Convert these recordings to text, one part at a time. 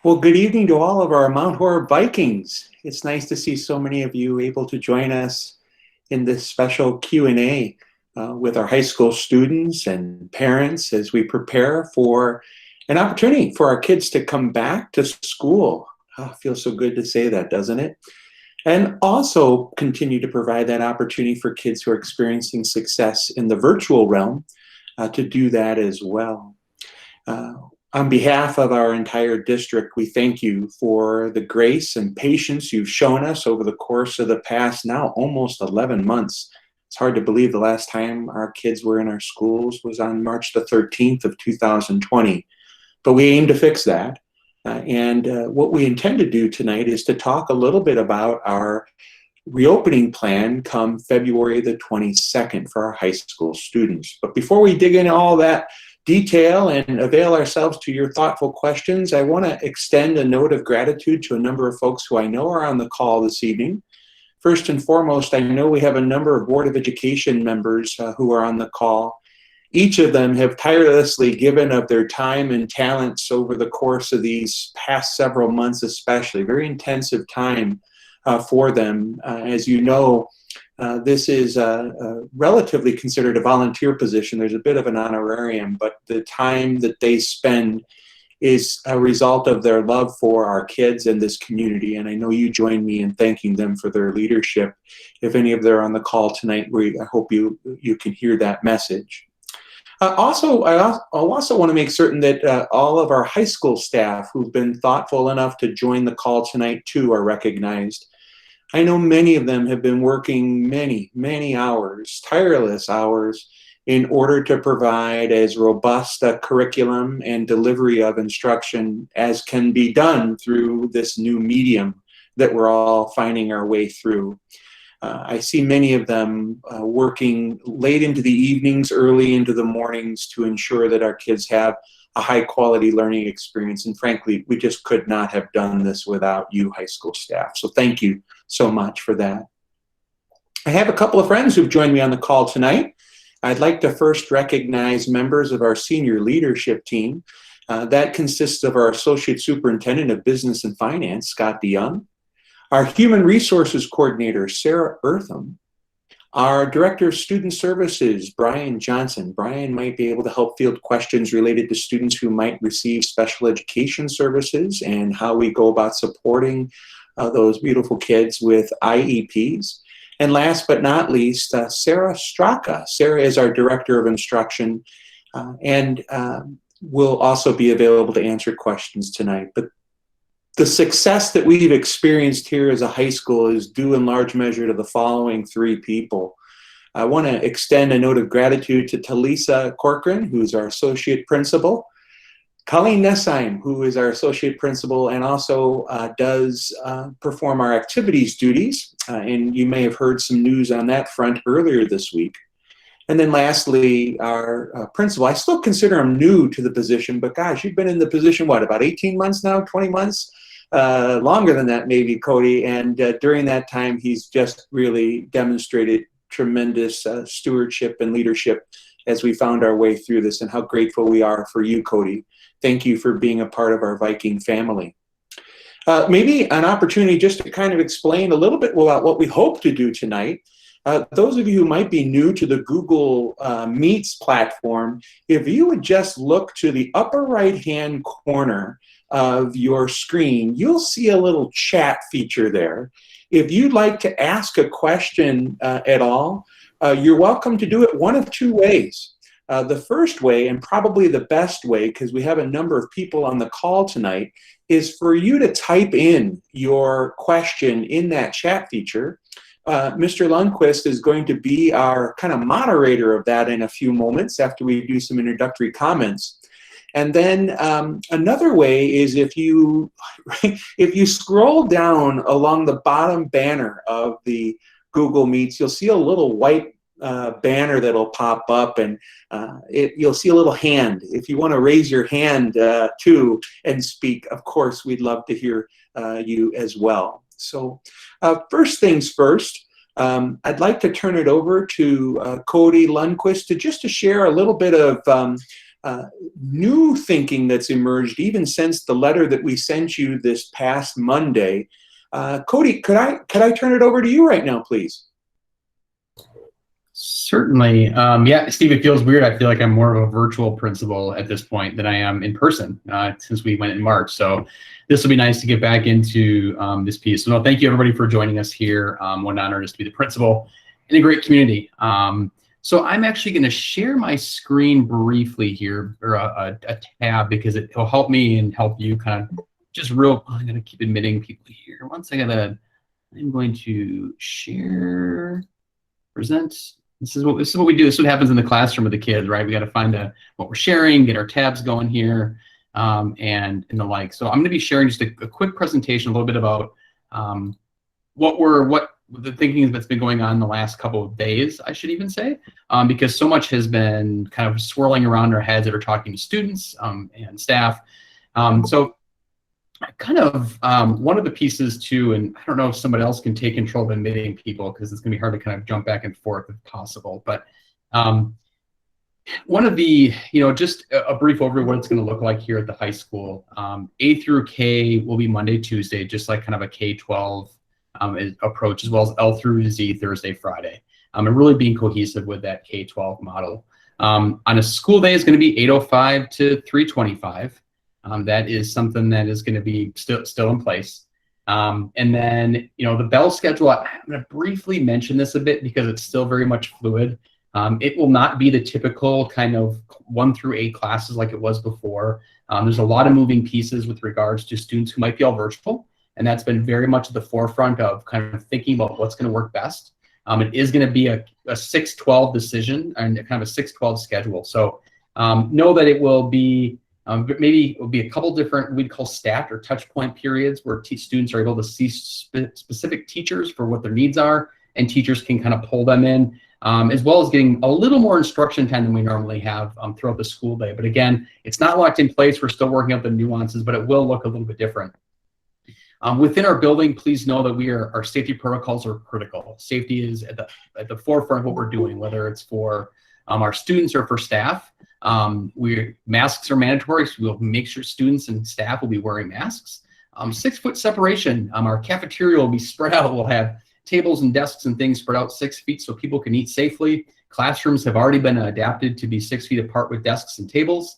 Well, good evening to all of our Mount Horeb Vikings. It's nice to see so many of you able to join us in this special Q&A with our high school students and parents as we prepare for an opportunity for our kids to come back to school. Oh, feels so good to say that, doesn't it? And also continue to provide that opportunity for kids who are experiencing success in the virtual realm to do that as well. Uh, on behalf of our entire district, we thank you for the grace and patience you've shown us over the course of the past now almost 11 months. It's hard to believe the last time our kids were in our schools was on March the 13th of 2020, but we aim to fix that. And what we intend to do tonight is to talk a little bit about our reopening plan come February the 22nd for our high school students. But before we dig into all that detail and avail ourselves to your thoughtful questions, I want to extend a note of gratitude to a number of folks who I know are on the call this evening. First and foremost, I know we have a number of Board of Education members who are on the call. Each of them have tirelessly given of their time and talents over the course of these past several months, especially. Very intensive time for them. As you know, this is relatively considered a volunteer position. There's a bit of an honorarium, but the time that they spend is a result of their love for our kids and this community. And I know you join me in thanking them for their leadership. If any of them are on the call tonight, I hope you can hear that message. I also want to make certain that all of our high school staff who've been thoughtful enough to join the call tonight too are recognized. I know many of them have been working many hours, tireless hours, in order to provide as robust a curriculum and delivery of instruction as can be done through this new medium that we're all finding our way through. I see many of them working late into the evenings, early into the mornings to ensure that our kids have a high quality learning experience. And frankly, we just could not have done this without you high school staff. So thank you so much for that. I have a couple of friends who've joined me on the call tonight. I'd like to first recognize members of our senior leadership team. That consists of our Associate Superintendent of Business and Finance, Scott DeYoung, our Human Resources Coordinator, Sarah Eartham, our Director of Student Services, Brian Johnson. Brian might be able to help field questions related to students who might receive special education services and how we go about supporting those beautiful kids with IEPs. And last but not least, Sarah Straka. Sarah is our Director of Instruction and will also be available to answer questions tonight. But the success that we've experienced here as a high school is due in large measure to the following three people. I want to extend a note of gratitude to Talisa Corcoran, who's our Associate Principal, Colleen Nessheim, who is our Associate Principal and also does perform our activities duties. And you may have heard some news on that front earlier this week. And then lastly, our principal. I still consider him new to the position, but gosh, you've been in the position, what, about 18 months now, 20 months? Longer than that, maybe, Cody. And during that time, he's just really demonstrated tremendous stewardship and leadership as we found our way through this, and how grateful we are for you, Cody. Thank you for being a part of our Viking family. Maybe an opportunity just to kind of explain a little bit about what we hope to do tonight. Those of you who might be new to the Google Meets platform, if you would just look to the upper right-hand corner of your screen, you'll see a little chat feature there. If you'd like to ask a question at all, you're welcome to do it one of two ways. The first way, and probably the best way, because we have a number of people on the call tonight, is for you to type in your question in that chat feature. Mr. Lundquist is going to be our kind of moderator of that in a few moments after we do some introductory comments. And then another way is if you scroll down along the bottom banner of the Google Meets, you'll see a little white banner that'll pop up, and you'll see a little hand. If you want to raise your hand too and speak, of course, we'd love to hear you as well. So first things first, I'd like to turn it over to Cody Lundquist to share a little bit of new thinking that's emerged even since the letter that we sent you this past Monday. Cody, could I turn it over to you right now, please? Certainly. Yeah, Steve, it feels weird. I feel like I'm more of a virtual principal at this point than I am in person since we went in March. So this will be nice to get back into this piece. So no, thank you everybody for joining us here. What an honor just to be the principal in a great community. So I'm actually going to share my screen briefly here, or a tab, because it will help me and help you kind of just real. I'm going to keep admitting people here. I'm going to share, present. This is what we do. This is what happens in the classroom with the kids, right? We got to find what we're sharing, get our tabs going here, and the like. So I'm going to be sharing just a quick presentation, a little bit about what the thinking that's been going on the last couple of days, I should even say, because so much has been kind of swirling around our heads that are talking to students and staff. So kind of one of the pieces too, and I don't know if somebody else can take control of admitting people, because it's going to be hard to kind of jump back and forth if possible. But one of the, just a brief overview of what it's going to look like here at the high school. A through K will be Monday, Tuesday, just like kind of a K-12 approach, as well as L through Z Thursday, Friday, and really being cohesive with that K-12 model. On a school day, is going to be 8:05 to 3:25. That is something that is going to be still in place. And then, the bell schedule, I'm going to briefly mention this a bit because it's still very much fluid. It will not be the typical kind of 1 through 8 classes like it was before. There's a lot of moving pieces with regards to students who might be all virtual, and that's been very much at the forefront of kind of thinking about what's going to work best. It is going to be a 6-12 decision and kind of a 6-12 schedule. So know that it will be maybe it will be a couple different, we'd call stacked or touch point periods, where students are able to see specific teachers for what their needs are, and teachers can kind of pull them in, as well as getting a little more instruction time than we normally have throughout the school day. But again, it's not locked in place. We're still working out the nuances, but it will look a little bit different. Within our building, please know that our safety protocols are critical. Safety is at the forefront of what we're doing, whether it's for our students or for staff. Masks are mandatory, so we'll make sure students and staff will be wearing masks. 6-foot separation. Our cafeteria will be spread out. We'll have tables and desks and things spread out 6 feet so people can eat safely. Classrooms have already been adapted to be 6 feet apart with desks and tables.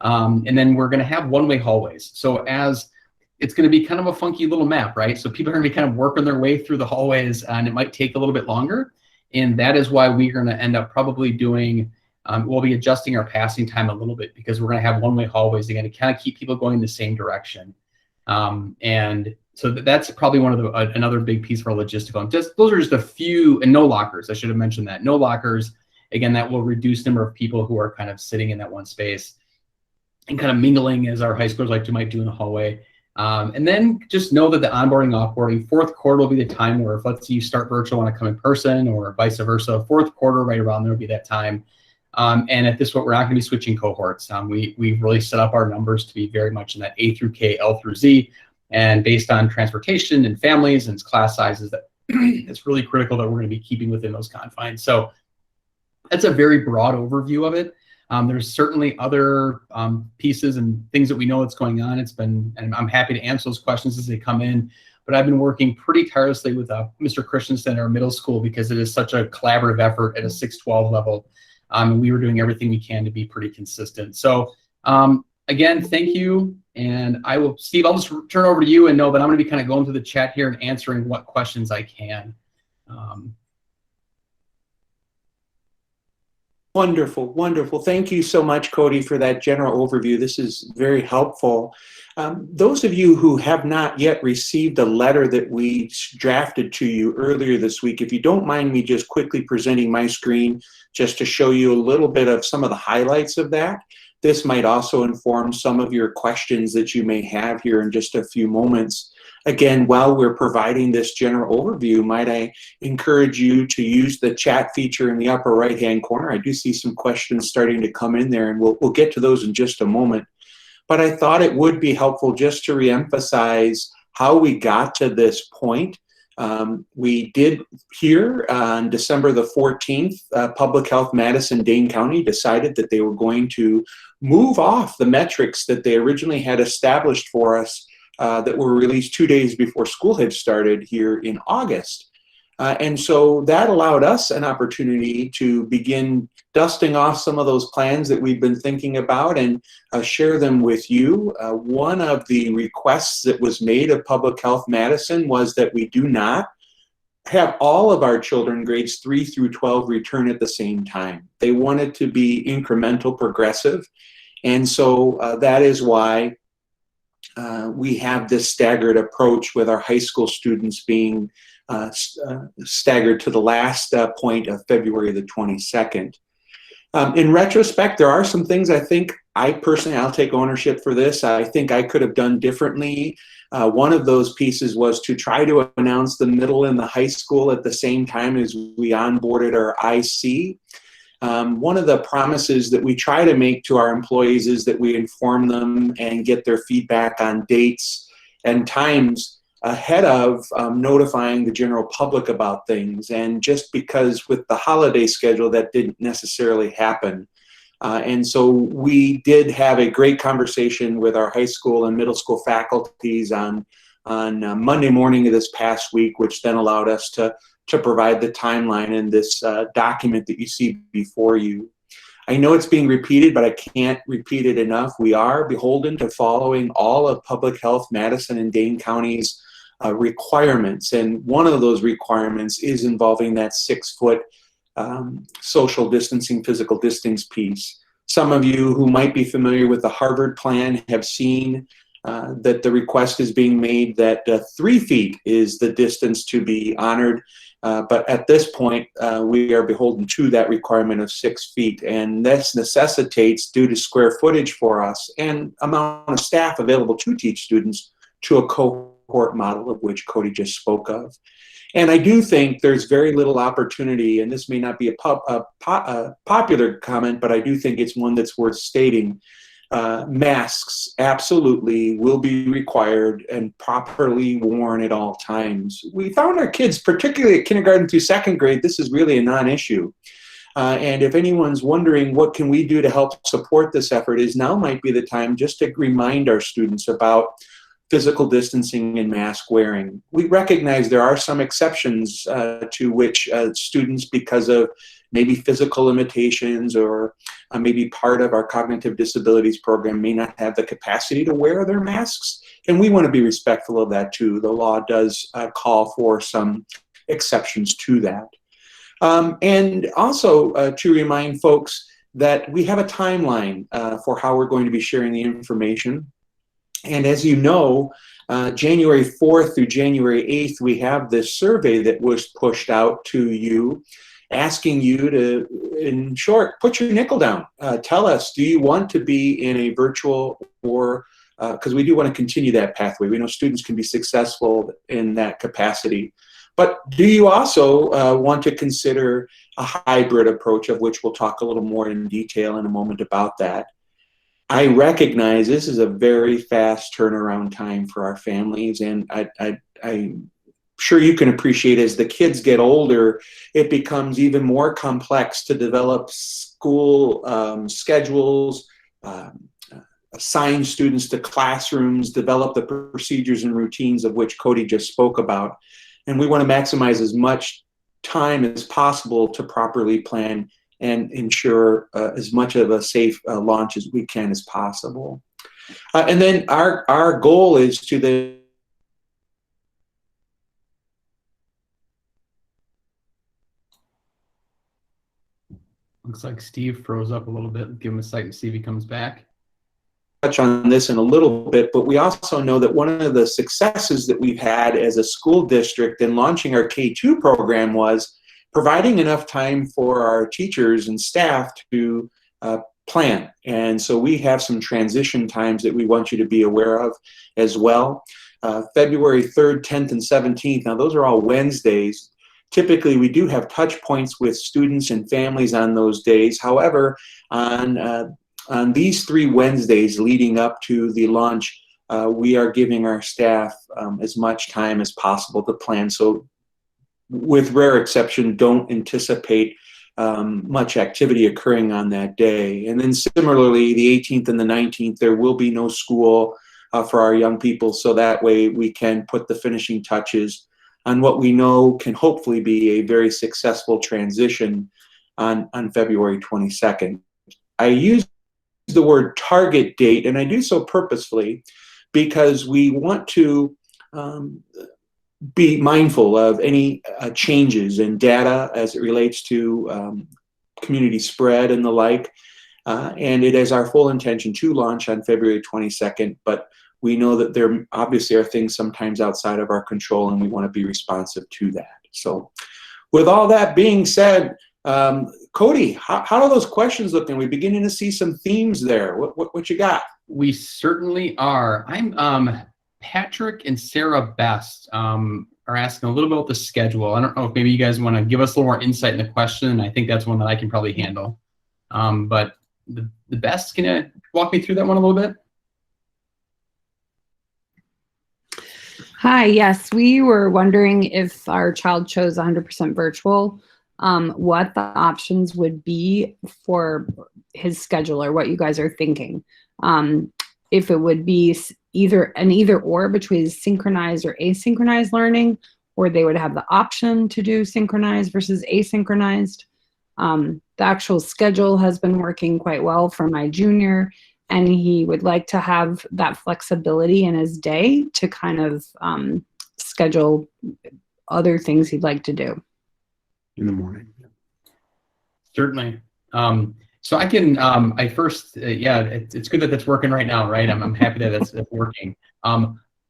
And then we're going to have one-way hallways. So it's going to be kind of a funky little map, right? So people are going to be kind of working their way through the hallways, and it might take a little bit longer. And that is why we're going to end up probably doing, we'll be adjusting our passing time a little bit, because we're going to have one-way hallways again to kind of keep people going the same direction. And so that's probably one of another big piece for our logistical. And those are just a few, and no lockers. I should have mentioned that. No lockers. Again, that will reduce the number of people who are kind of sitting in that one space and kind of mingling, as our high schoolers might do in the hallway. And then just know that the onboarding, offboarding, fourth quarter will be the time where, if let's say you start virtual, want to come in person, or vice versa, fourth quarter right around there will be that time. And at this point, we're not going to be switching cohorts. We've really set up our numbers to be very much in that A through K, L through Z, and based on transportation and families and class sizes, that it's really critical that we're going to be keeping within those confines. So that's a very broad overview of it. There's certainly other pieces and things that we know that's going on. And I'm happy to answer those questions as they come in. But I've been working pretty tirelessly with Mr. Christensen, our middle school, because it is such a collaborative effort at a 6-12 level. We were doing everything we can to be pretty consistent. So again, thank you. And Steve, I'll just turn over to you, and know that I'm going to be kind of going through the chat here and answering what questions I can. Wonderful, wonderful. Thank you so much, Cody, for that general overview. This is very helpful. Those of you who have not yet received a letter that we drafted to you earlier this week, if you don't mind me just quickly presenting my screen just to show you a little bit of some of the highlights of that. This might also inform some of your questions that you may have here in just a few moments. Again, while we're providing this general overview, might I encourage you to use the chat feature in the upper right-hand corner. I do see some questions starting to come in there, and we'll get to those in just a moment. But I thought it would be helpful just to reemphasize how we got to this point. We did here on December the 14th, Public Health Madison Dane County decided that they were going to move off the metrics that they originally had established for us that were released 2 days before school had started here in August. And so that allowed us an opportunity to begin dusting off some of those plans that we've been thinking about and share them with you. One of the requests that was made of Public Health Madison was that we do not have all of our children grades 3 through 12 return at the same time. They wanted to be incremental, progressive. And so that is why we have this staggered approach with our high school students being staggered to the last point of February the 22nd. In retrospect, there are some things I think I'll take ownership for this. I think I could have done differently. One of those pieces was to try to announce the middle and the high school at the same time as we onboarded our IC. One of the promises that we try to make to our employees is that we inform them and get their feedback on dates and times ahead of notifying the general public about things. And just because with the holiday schedule, that didn't necessarily happen. And so we did have a great conversation with our high school and middle school faculties on Monday morning of this past week, which then allowed us to provide the timeline in this document that you see before you. I know it's being repeated, but I can't repeat it enough. We are beholden to following all of Public Health Madison and Dane County's requirements, and one of those requirements is involving that 6-foot social distancing, physical distance piece. Some of you who might be familiar with the Harvard plan have seen that the request is being made that 3 feet is the distance to be honored, but at this point we are beholden to that requirement of 6 feet, and this necessitates, due to square footage for us and amount of staff available to teach students, to a cohort model of which Cody just spoke of. And I do think there's very little opportunity, and this may not be a popular comment, but I do think it's one that's worth stating. Masks absolutely will be required and properly worn at all times. We found our kids, particularly at kindergarten through 2nd grade, this is really a non-issue. And if anyone's wondering what can we do to help support this effort, is now might be the time just to remind our students about physical distancing and mask wearing. We recognize there are some exceptions to which students, because of maybe physical limitations or maybe part of our cognitive disabilities program, may not have the capacity to wear their masks. And we want to be respectful of that too. The law does call for some exceptions to that. And also to remind folks that we have a timeline for how we're going to be sharing the information. And as you know, January 4th through January 8th, we have this survey that was pushed out to you, asking you to, in short, put your nickel down. Tell us, do you want to be in a virtual or, because we do want to continue that pathway. We know students can be successful in that capacity. But do you also want to consider a hybrid approach, of which we'll talk a little more in detail in a moment about that. I recognize this is a very fast turnaround time for our families, and I'm sure you can appreciate as the kids get older, it becomes even more complex to develop school schedules, assign students to classrooms, develop the procedures and routines of which Cody just spoke about. And we want to maximize as much time as possible to properly plan and ensure as much of a safe launch as we can as possible. And then our goal is to the Looks like Steve froze up a little bit. Give him a second to see if he comes back. Touch on this in a little bit, but we also know that one of the successes that we've had as a school district in launching our K-2 program was providing enough time for our teachers and staff to plan. And so we have some transition times that we want you to be aware of as well. February 3rd, 10th, and 17th, now those are all Wednesdays. Typically, we do have touch points with students and families on those days. However, on these 3 Wednesdays leading up to the launch we are giving our staff as much time as possible to plan. So with rare exception, don't anticipate much activity occurring on that day. And then similarly, the 18th and the 19th, there will be no school for our young people. So that way we can put the finishing touches on what we know can hopefully be a very successful transition on February 22nd. I use the word target date, and I do so purposefully because we want to be mindful of any changes in data as it relates to community spread and the like. And it is our full intention to launch on February 22nd, but we know that there obviously are things sometimes outside of our control, and we want to be responsive to that. So with all that being said, Cody, how are those questions looking? Are we beginning to see some themes there? What you got? We certainly are. I'm Patrick and Sarah Best are asking a little bit about the schedule. I don't know if maybe you guys want to give us a little more insight in the question. I think that's one that I can probably handle. But the Best, can you walk me through that one a little bit? Hi, yes, we were wondering if our child chose 100% virtual, what the options would be for his schedule, or what you guys are thinking. If it would be either or between synchronized or asynchronized learning, or they would have the option to do synchronized versus asynchronized. The actual schedule has been working quite well for my junior, and he would like to have that flexibility in his day to kind of schedule other things he'd like to do In the morning. Certainly. So I can, it's good that that's working right now, right? I'm happy that that's working.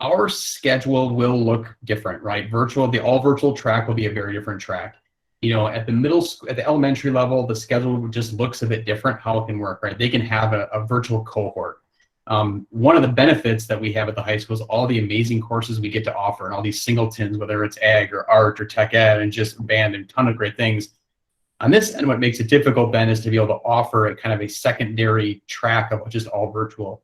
Our schedule will look different, right? The all virtual track will be a very different track. You know, at the elementary level, the schedule just looks a bit different, how it can work, right? They can have a virtual cohort. One of the benefits that we have at the high school is all the amazing courses we get to offer, and all these singletons, whether it's ag or art or tech ed, and just band and a ton of great things. On this end, what makes it difficult then is to be able to offer a kind of a secondary track of just all virtual.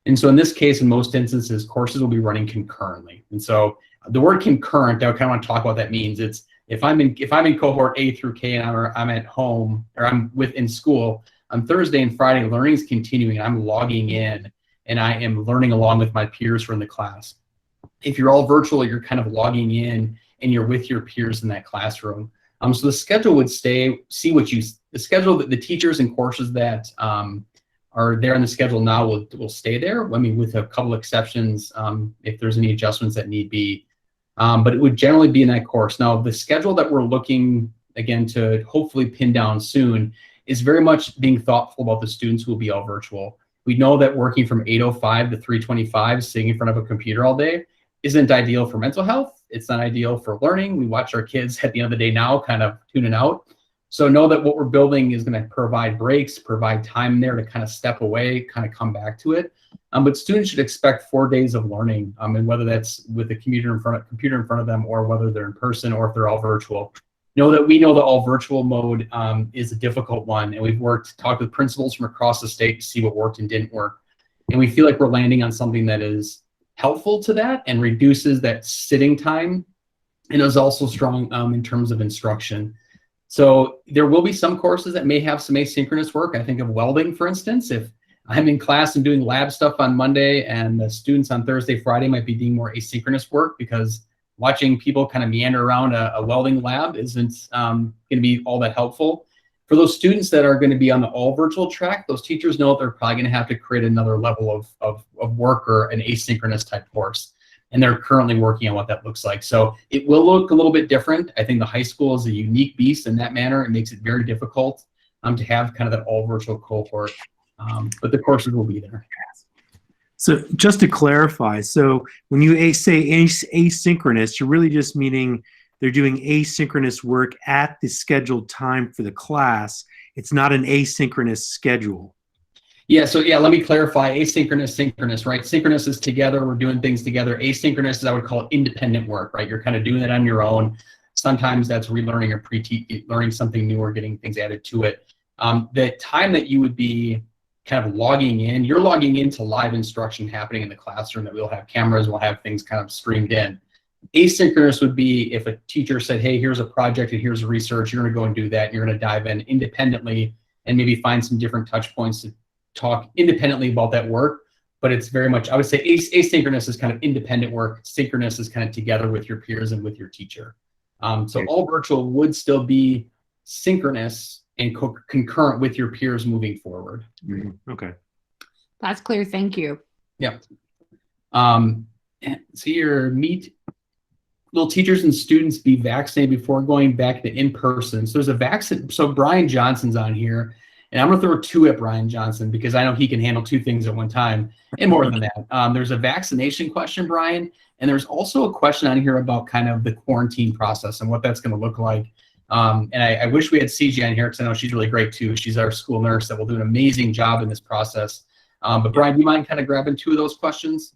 And so in this case, in most instances, courses will be running concurrently. And so the word concurrent, I kind of want to talk about what that means. It's if I'm in cohort A through K and I'm at home, or I'm in school, on Thursday and Friday, learning is continuing. I'm logging in and I am learning along with my peers from the class. If you're all virtual, you're kind of logging in and you're with your peers in that classroom. So the schedule would the schedule that the teachers and courses that are there on the schedule now will stay there. I mean, with a couple exceptions, if there's any adjustments that need be. But it would generally be in that course. Now, the schedule that we're looking, again, to hopefully pin down soon is very much being thoughtful about the students who will be all virtual. We know that working from 8:05 to 3:25, sitting in front of a computer all day, isn't ideal for mental health. It's not ideal for learning. We watch our kids at the end of the day now kind of tuning out. So know that what we're building is going to provide breaks, provide time there to kind of step away, kind of come back to it. But students should expect 4 days of learning, and whether that's with a computer in front of them, or whether they're in person, or if they're all virtual. Know that we know the all virtual mode is a difficult one, and we've talked with principals from across the state to see what worked and didn't work. And we feel like we're landing on something that is helpful to that and reduces that sitting time, and is also strong in terms of instruction. So there will be some courses that may have some asynchronous work. I think of welding, for instance. If I'm in class and doing lab stuff on Monday, and the students on Thursday, Friday might be doing more asynchronous work, because watching people kind of meander around a welding lab isn't going to be all that helpful. For those students that are going to be on the all virtual track, those teachers know they're probably going to have to create another level of work, or an asynchronous type course. And they're currently working on what that looks like. So it will look a little bit different. I think the high school is a unique beast in that manner. It makes it very difficult to have kind of that all virtual cohort. But the courses will be there. So just to clarify, so when you say asynchronous, you're really just meaning they're doing asynchronous work at the scheduled time for the class. It's not an asynchronous schedule. Yeah, so let me clarify. Asynchronous, synchronous, right? Synchronous is together, we're doing things together. Asynchronous is, I would call it, independent work, right? You're kind of doing it on your own. Sometimes that's relearning or learning something new, or getting things added to it. The time that you would be kind of logging in. You're logging into live instruction happening in the classroom that we'll have cameras, we'll have things kind of streamed in. Asynchronous would be if a teacher said, hey, here's a project and here's research, you're going to go and do that. And you're going to dive in independently and maybe find some different touch points to talk independently about that work. But it's very much, I would say asynchronous is kind of independent work. Synchronous is kind of together with your peers and with your teacher. So all virtual would still be synchronous and concurrent with your peers moving forward. Okay. That's clear. Thank you. Yep. So your will teachers and students be vaccinated before going back to in-person? So there's a vaccine. So Brian Johnson's on here, and I'm going to throw two at Brian Johnson because I know he can handle two things at one time and more than that. There's a vaccination question, Brian, and there's also a question on here about kind of the quarantine process and what that's going to look like. And I wish we had CJ on here because I know she's really great too. She's our school nurse that will do an amazing job in this process. But Brian, do you mind kind of grabbing two of those questions?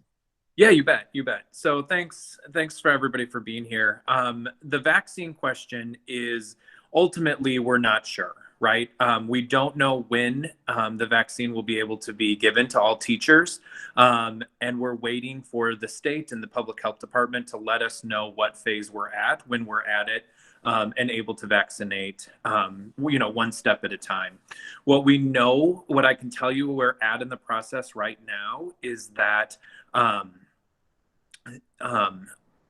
Yeah, you bet. So thanks for everybody for being here. The vaccine question is ultimately we're not sure, right? We don't know when the vaccine will be able to be given to all teachers. And we're waiting for the state and the public health department to let us know what phase we're at, when we're at it, and able to vaccinate, one step at a time. What I can tell you we're at in the process right now is that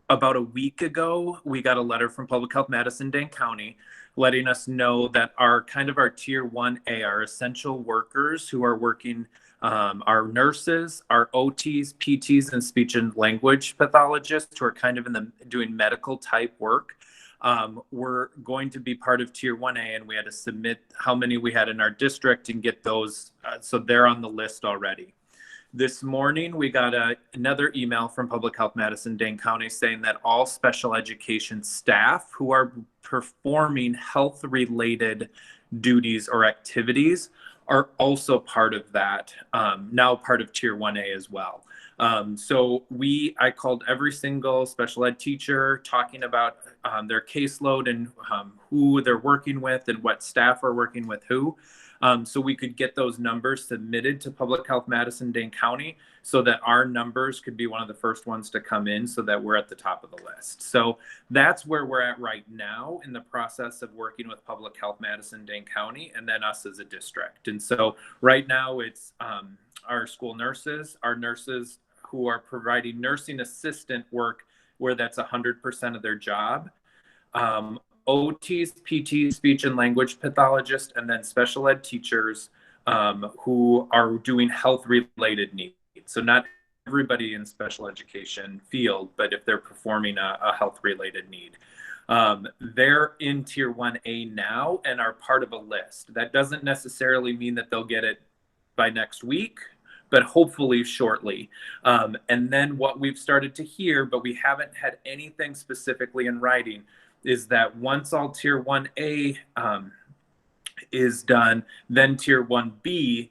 about a week ago, we got a letter from Public Health Madison-Dane County letting us know that our tier 1A, our essential workers who are working, our nurses, our OTs, PTs, and speech and language pathologists who are kind of doing medical type work, were going to be part of tier 1A, and we had to submit how many we had in our district and get those. So they're on the list already. This morning, we got another email from Public Health Madison-Dane County saying that all special education staff who are performing health-related duties or activities are also part of that, now part of Tier 1A as well. So I called every single special ed teacher talking about their caseload and who they're working with and what staff are working with who. So we could get those numbers submitted to Public Health Madison-Dane County so that our numbers could be one of the first ones to come in so that we're at the top of the list. So that's where we're at right now in the process of working with Public Health Madison-Dane County and then us as a district. And so right now it's our school nurses, our nurses who are providing nursing assistant work where that's 100% of their job. OTs, PTs, speech and language pathologists, and then special ed teachers who are doing health-related needs. So not everybody in special education field, but if they're performing a health-related need. They're in Tier 1A now and are part of a list. That doesn't necessarily mean that they'll get it by next week, but hopefully shortly. And then what we've started to hear, but we haven't had anything specifically in writing, is that once all Tier 1A is done, then Tier 1B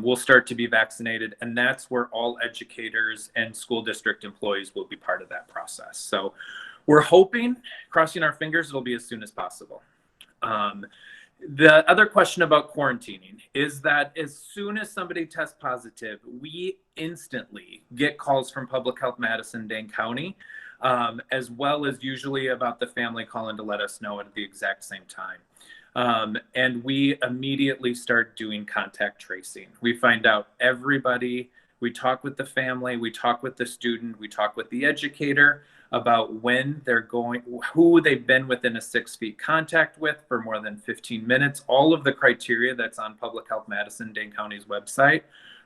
will start to be vaccinated. And that's where all educators and school district employees will be part of that process. So we're hoping, crossing our fingers, it'll be as soon as possible. The other question about quarantining is that as soon as somebody tests positive, we instantly get calls from Public Health Madison-Dane County, as well as usually about the family calling to let us know at the exact same time. And we immediately start doing contact tracing. We find out everybody, we talk with the family, we talk with the student, we talk with the educator about when they're going, who they've been within a 6 feet contact with for more than 15 minutes, all of the criteria that's on Public Health Madison-Dane County's website.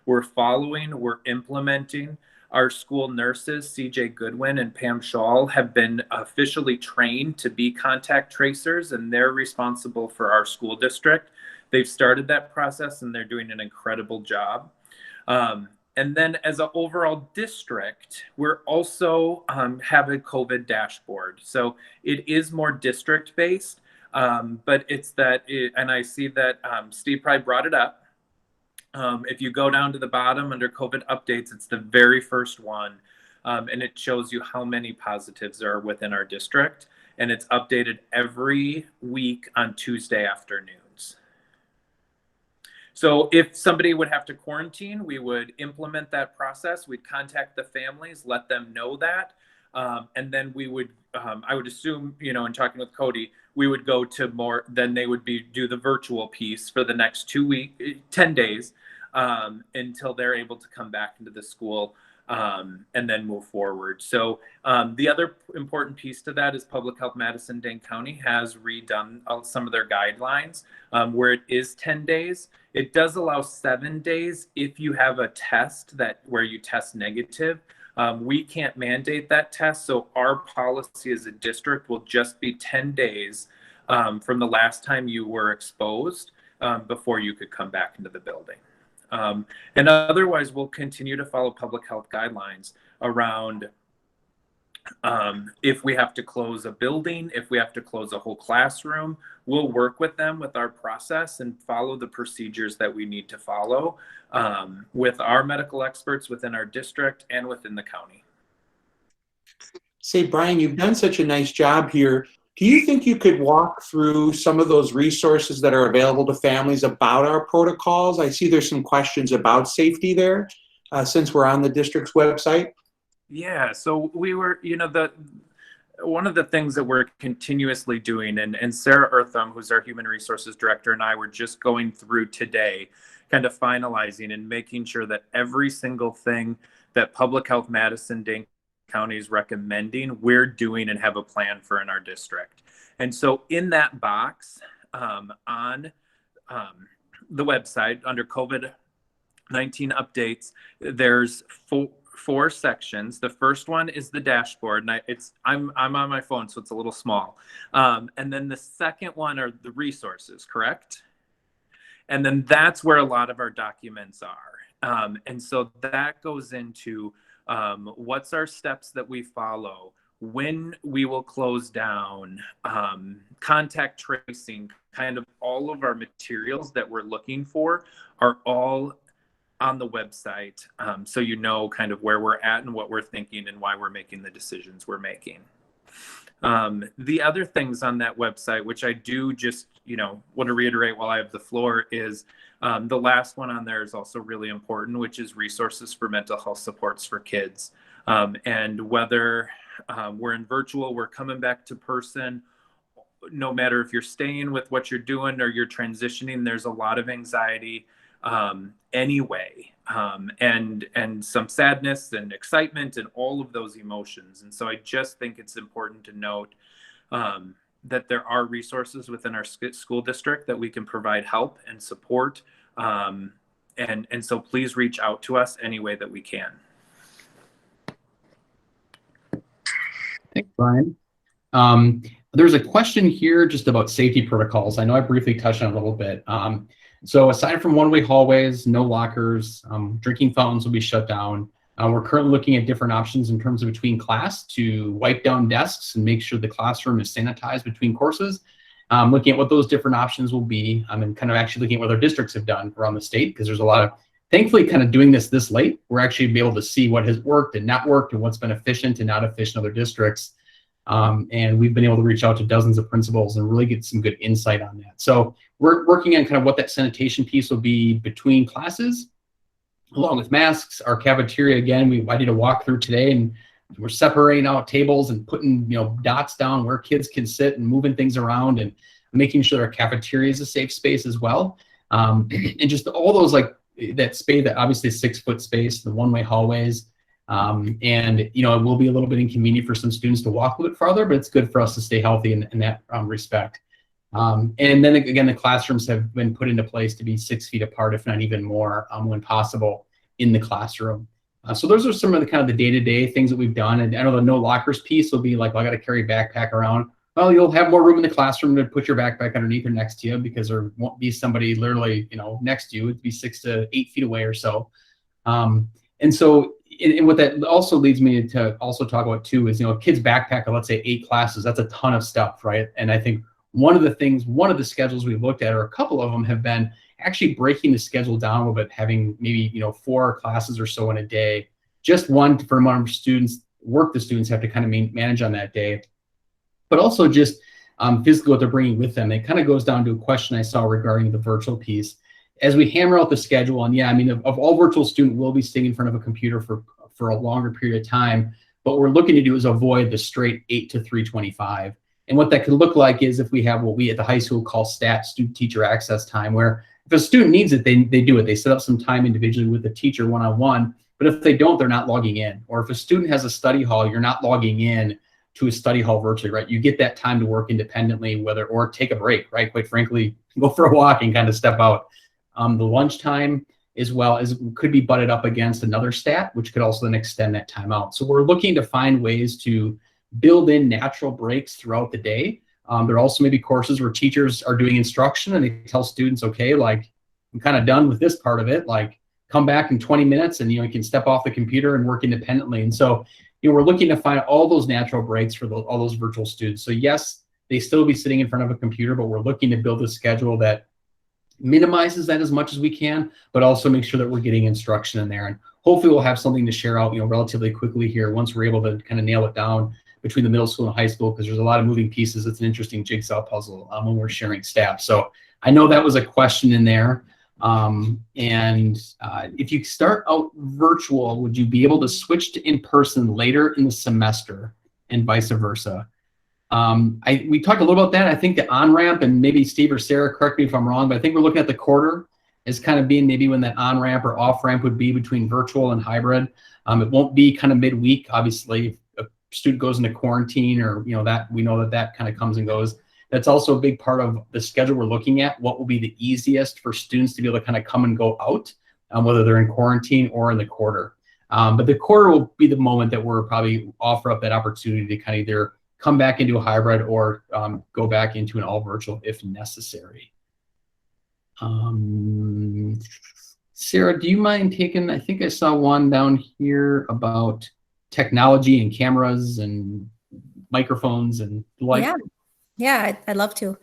We're following, we're implementing. Our school nurses, CJ Goodwin and Pam Shaw, have been officially trained to be contact tracers, and they're responsible for our school district. They've started that process and they're doing an incredible job. And then as an overall district, we're also have a COVID dashboard. So it is more district based, but it's and I see that Steve probably brought it up. If you go down to the bottom under COVID updates, it's the very first one. And it shows you how many positives are within our district. And it's updated every week on Tuesday afternoons. So if somebody would have to quarantine, we would implement that process. We'd contact the families, let them know that. And then we would, I would assume, you know, in talking with Cody, we would go to more, then they would do the virtual piece for the next 10 days until they're able to come back into the school and then move forward. So the other important piece to that is Public Health Madison-Dane County has redone some of their guidelines where it is 10 days. It does allow 7 days if you have a test where you test negative. We can't mandate that test, so our policy as a district will just be 10 days from the last time you were exposed before you could come back into the building. And otherwise, we'll continue to follow public health guidelines around if we have to close a building, if we have to close a whole classroom, we'll work with them with our process and follow the procedures that we need to follow with our medical experts within our district and within the county. Say, Brian, you've done such a nice job here. Do you think you could walk through some of those resources that are available to families about our protocols? I see there's some questions about safety there since we're on the district's website. Yeah, so we were, you know, one of the things that we're continuously doing, and Sarah Eartham, who's our human resources director, and I were just going through today, kind of finalizing and making sure that every single thing that Public Health Madison-Dane County is recommending, we're doing and have a plan for in our district. And so in that box on the website under COVID-19 updates, there's four sections. The first one is the dashboard, and I'm on my phone, so it's a little small. And then the second one are the resources, correct? And then that's where a lot of our documents are. And so that goes into what's our steps that we follow, when we will close down, contact tracing, kind of all of our materials that we're looking for are all on the website. So you know kind of where we're at and what we're thinking and why we're making the decisions we're making. The other things on that website, which I do just, you know, want to reiterate while I have the floor, is the last one on there is also really important, which is resources for mental health supports for kids. And whether we're in virtual, we're coming back to person, no matter if you're staying with what you're doing or you're transitioning, there's a lot of anxiety anyway, and some sadness and excitement and all of those emotions. And so I just think it's important to note that there are resources within our school district that we can provide help and support. And so please reach out to us any way that we can. Thanks, Brian. There's a question here just about safety protocols. I know I briefly touched on it a little bit. So aside from one-way hallways, no lockers, drinking fountains will be shut down. We're currently looking at different options in terms of between class to wipe down desks and make sure the classroom is sanitized between courses. Looking at what those different options will be, and kind of actually looking at what other districts have done around the state, because there's a lot of, thankfully, kind of doing this late, we're actually be able to see what has worked and not worked and what's been efficient and not efficient in other districts. And we've been able to reach out to dozens of principals and really get some good insight on that. So we're working on kind of what that sanitation piece will be between classes, along with masks. Our cafeteria, again, I did a walkthrough today, and we're separating out tables and putting, you know, dots down where kids can sit and moving things around and making sure our cafeteria is a safe space as well. And just all those, like that space, that obviously 6-foot space, the one-way hallways. And, you know, it will be a little bit inconvenient for some students to walk a little bit farther, but it's good for us to stay healthy in that respect. And then again, the classrooms have been put into place to be 6 feet apart, if not even more, when possible in the classroom. So those are some of the kind of the day-to-day things that we've done. And I know the no lockers piece will be like, well, I got to carry a backpack around. Well, you'll have more room in the classroom to put your backpack underneath or next to you, because there won't be somebody literally, you know, next to you. It'd be 6 to 8 feet away or so. And so, and what that also leads me to also talk about too is, you know, a kid's backpack of, let's say, 8 classes, that's a ton of stuff, right? And I think one of the schedules we've looked at, or a couple of them, have been actually breaking the schedule down a little bit, having maybe, you know, 4 classes or so in a day, just one for amount of students, work the students have to kind of manage on that day, but also just physically what they're bringing with them. It kind of goes down to a question I saw regarding the virtual piece. as we hammer out the schedule, and yeah, I mean, of all virtual student will be sitting in front of a computer for a longer period of time, but what we're looking to do is avoid the straight 8 to 325. And what that could look like is if we have what we at the high school call STAT, student teacher access time, where if a student needs it, they do it. They set up some time individually with the teacher one-on-one, but if they don't, they're not logging in. Or if a student has a study hall, you're not logging in to a study hall virtually, right? You get that time to work independently, or take a break, right? Quite frankly, go for a walk and kind of step out. The lunchtime as well as could be butted up against another stat, which could also then extend that time out. So we're looking to find ways to build in natural breaks throughout the day. There are also maybe courses where teachers are doing instruction and they tell students, okay, like, I'm kind of done with this part of it, like come back in 20 minutes and, you can step off the computer and work independently. And so, we're looking to find all those natural breaks for all those virtual students. So yes, they still be sitting in front of a computer, but we're looking to build a schedule that minimizes that as much as we can, but also make sure that we're getting instruction in there. And hopefully we'll have something to share out, relatively quickly here once we're able to kind of nail it down between the middle school and high school, because there's a lot of moving pieces. It's an interesting jigsaw puzzle when we're sharing staff. So I know that was a question in there. If you start out virtual, would you be able to switch to in-person later in the semester and vice versa? We talked a little about that. I think the on-ramp, and maybe Steve or Sarah, correct me if I'm wrong, but I think we're looking at the quarter as kind of being maybe when that on-ramp or off-ramp would be between virtual and hybrid. It won't be kind of midweek. Obviously, if a student goes into quarantine or, that we know that kind of comes and goes. That's also a big part of the schedule we're looking at. What will be the easiest for students to be able to kind of come and go out, whether they're in quarantine or in the quarter. But the quarter will be the moment that we're probably offer up that opportunity to kind of either come back into a hybrid or go back into an all virtual if necessary. Sarah, do you mind taking, I think I saw one down here about technology and cameras and microphones and the like. Yeah, I'd love to.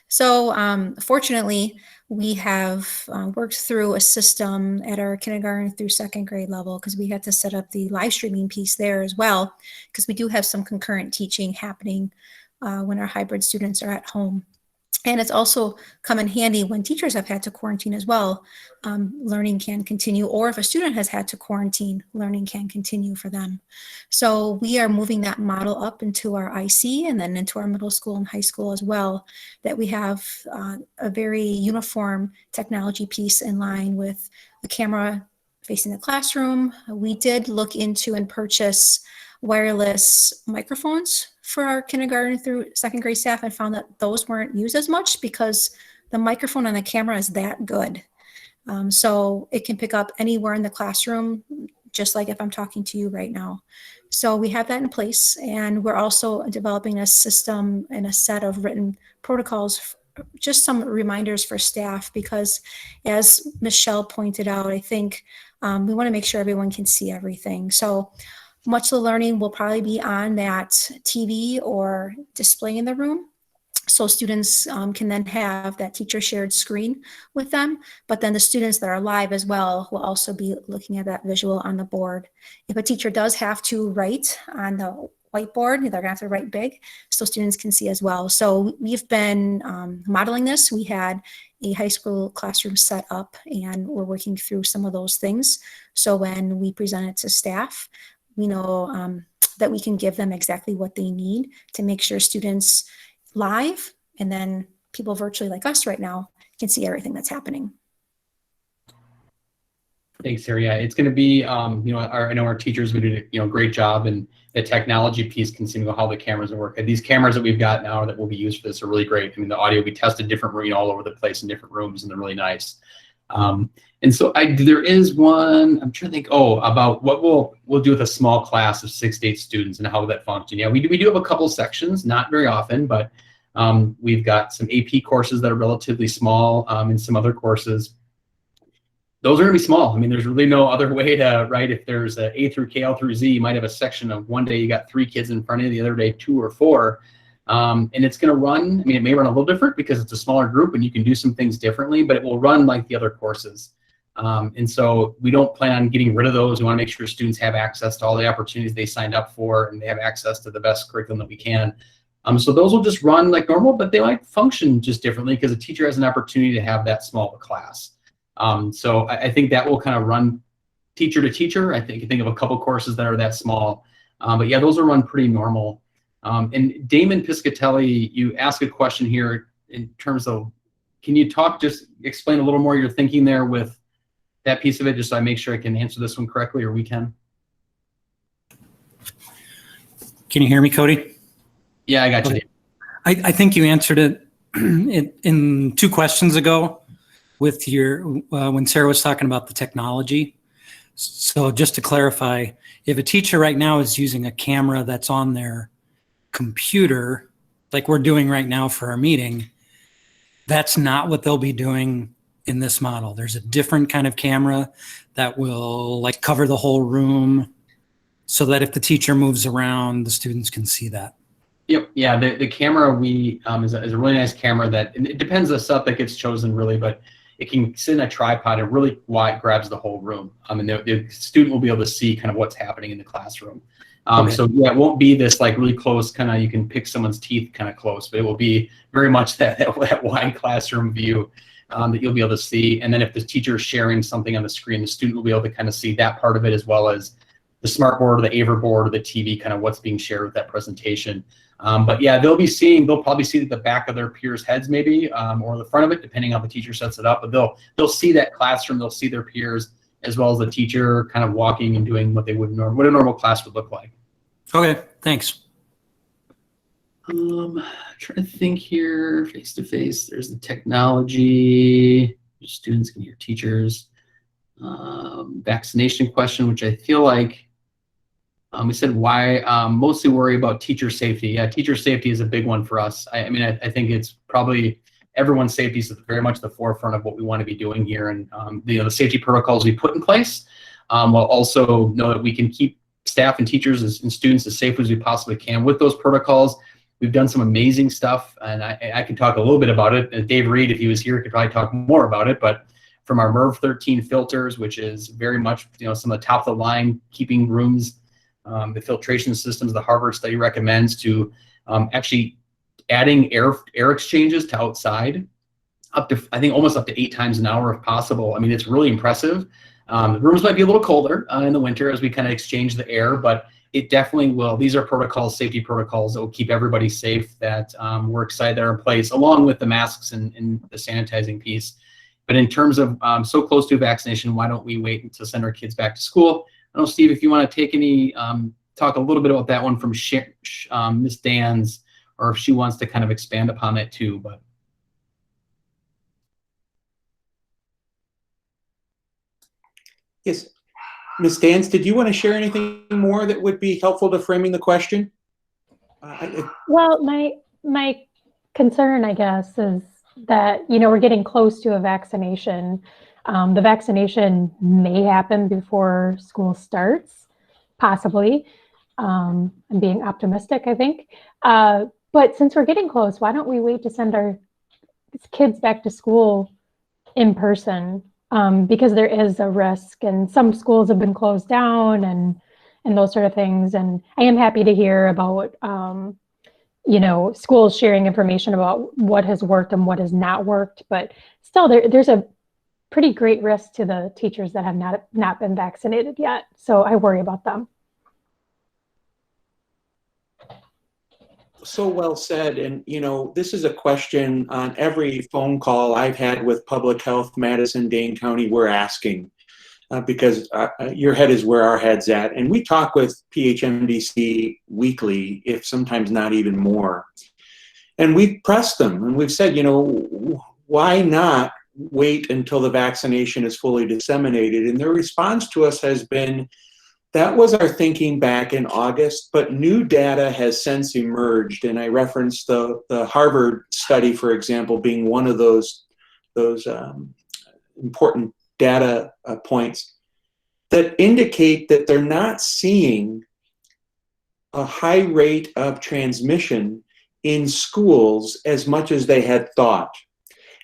So fortunately, we have worked through a system at our kindergarten through second grade level, because we had to set up the live streaming piece there as well, because we do have some concurrent teaching happening when our hybrid students are at home. And it's also come in handy when teachers have had to quarantine as well. Learning can continue, or if a student has had to quarantine, learning can continue for them. So we are moving that model up into our IC and then into our middle school and high school as well, that we have a very uniform technology piece in line with the camera facing the classroom. We did look into and purchase wireless microphones for our kindergarten through second grade staff, and found that those weren't used as much because the microphone on the camera is that good. So it can pick up anywhere in the classroom, just like if I'm talking to you right now. So we have that in place, and we're also developing a system and a set of written protocols, just some reminders for staff, because as Michelle pointed out, I think we want to make sure everyone can see everything. So much of the learning will probably be on that TV or display in the room. So students can then have that teacher shared screen with them, but then the students that are live as well will also be looking at that visual on the board. If a teacher does have to write on the whiteboard, they're gonna have to write big so students can see as well. So we've been modeling this. We had a high school classroom set up, and we're working through some of those things. So when we present it to staff, we know that we can give them exactly what they need to make sure students live and then people virtually like us right now can see everything that's happening. Thanks, Sarah. Yeah, it's going to be, I know our teachers would do a great job, and the technology piece can seem to how the cameras work. And these cameras that we've got now that will be used for this are really great. I mean, the audio we tested different, all over the place in different rooms, and they're really nice. And so there is one, I'm trying to think, about what we'll do with a small class of 6 to 8 students and how that functions. Yeah, we do have a couple sections, not very often, but we've got some AP courses that are relatively small, and some other courses. Those are going to be small. I mean, there's really no other way to, right? If there's a A through K, L through Z, you might have a section of one day you got 3 kids in front of you, the other day 2 or 4. And it's going to run, I mean, it may run a little different because it's a smaller group and you can do some things differently, but it will run like the other courses. And so we don't plan on getting rid of those. We want to make sure students have access to all the opportunities they signed up for, and they have access to the best curriculum that we can. So those will just run like normal, but they might function just differently because a teacher has an opportunity to have that small of a class. So I think that will kind of run teacher to teacher. I think you think of a couple courses that are that small, but yeah, those are run pretty normal. And Damon Piscatelli, you ask a question here in terms of, can you just explain a little more your thinking there with that piece of it, just so I make sure I can answer this one correctly, or we can. Can you hear me, Cody? Yeah, I got you. Okay. I think you answered it in 2 questions ago with your when Sarah was talking about the technology. So just to clarify, if a teacher right now is using a camera that's on their computer, like we're doing right now for our meeting, that's not what they'll be doing in this model. There's a different kind of camera that will like cover the whole room so that if the teacher moves around, the students can see that. Yep. Yeah. The camera is a really nice camera that, and it depends on the stuff that gets chosen really, but it can sit in a tripod and really wide grabs the whole room. And the student will be able to see kind of what's happening in the classroom. Okay. So yeah, it won't be this like really close kind of, you can pick someone's teeth kind of close, but it will be very much that wide classroom view that you'll be able to see. And then if the teacher is sharing something on the screen, the student will be able to kind of see that part of it, as well as the smart board or the AVER board or the TV, kind of what's being shared with that presentation. But yeah, they'll probably see the back of their peers' heads maybe, or the front of it, depending on how the teacher sets it up. But they'll see that classroom, they'll see their peers, as well as the teacher kind of walking and doing what they would what a normal class would look like. Okay, thanks. Trying to think here, face to face. There's the technology. Students can hear teachers. Vaccination question, which I feel like we said why mostly worry about teacher safety. Yeah, teacher safety is a big one for us. I mean, I think it's probably everyone's safety is very much the forefront of what we want to be doing here, and the safety protocols we put in place, while also know that we can keep staff and teachers and students as safe as we possibly can with those protocols. We've done some amazing stuff, and I can talk a little bit about it. And Dave Reed, if he was here, could probably talk more about it. But from our MERV 13 filters, which is very much some of the top of the line, keeping rooms, the filtration systems the Harvard study recommends, to actually adding air exchanges to outside, up to I think almost up to 8 times an hour if possible. I mean, it's really impressive. The rooms might be a little colder in the winter as we kind of exchange the air, but it definitely will. These are protocols, safety protocols that will keep everybody safe, that we're excited they're in place, along with the masks and the sanitizing piece. But in terms of so close to vaccination, why don't we wait until send our kids back to school? I don't know, Steve, if you want to take any, talk a little bit about that one from Miss Dan's, or if she wants to kind of expand upon that too. But yes, Ms. Dans, did you want to share anything more that would be helpful to framing the question? Well, my concern, I guess, is that we're getting close to a vaccination. The vaccination may happen before school starts, possibly. I'm being optimistic, I think. But since we're getting close, why don't we wait to send our kids back to school in person? Because there is a risk, and some schools have been closed down and those sort of things. And I am happy to hear about schools sharing information about what has worked and what has not worked. But still, there's a pretty great risk to the teachers that have not been vaccinated yet. So I worry about them. So well said. And, this is a question on every phone call I've had with Public Health, Madison, Dane County, we're asking, because your head is where our head's at. And we talk with PHMDC weekly, if sometimes not even more. And we've pressed them and we've said, why not wait until the vaccination is fully disseminated? And their response to us has been, that was our thinking back in August, but new data has since emerged. And I referenced the Harvard study, for example, being one of those important data points that indicate that they're not seeing a high rate of transmission in schools as much as they had thought.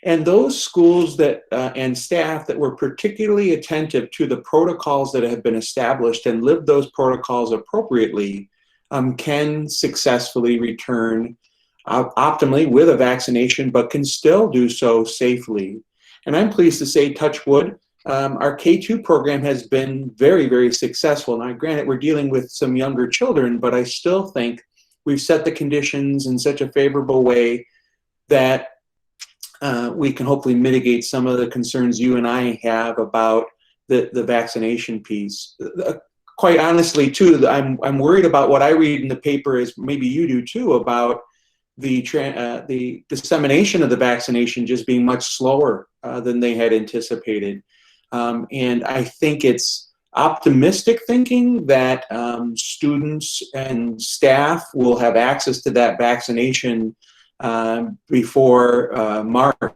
And those schools that and staff that were particularly attentive to the protocols that have been established and lived those protocols appropriately can successfully return optimally with a vaccination, but can still do so safely. And I'm pleased to say, touch wood, our K2 program has been very, very successful. Now, granted, we're dealing with some younger children, but I still think we've set the conditions in such a favorable way that we can hopefully mitigate some of the concerns you and I have about the vaccination piece. Quite honestly, too, I'm worried about what I read in the paper, as maybe you do too, about the dissemination of the vaccination just being much slower than they had anticipated. And I think it's optimistic thinking that students and staff will have access to that vaccination before March.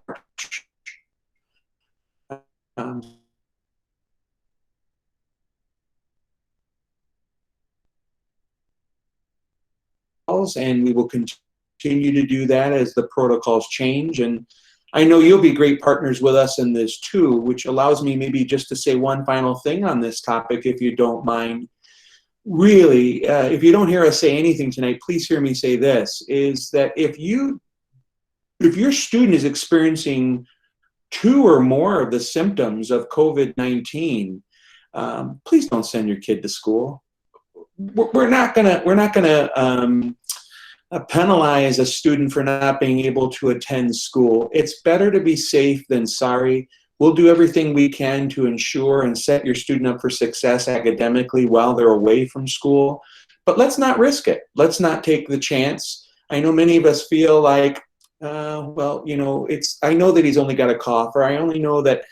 And we will continue to do that as the protocols change. And I know you'll be great partners with us in this too, which allows me maybe just to say one final thing on this topic, if you don't mind. Really, if you don't hear us say anything tonight, please hear me say this, is that if your student is experiencing 2 or more of the symptoms of COVID-19, please don't send your kid to school. We're not gonna penalize a student for not being able to attend school. It's better to be safe than sorry. We'll do everything we can to ensure and set your student up for success academically while they're away from school. But let's not risk it. Let's not take the chance. I know many of us feel like, well, you know, I know that he's only got a cough, or I only know that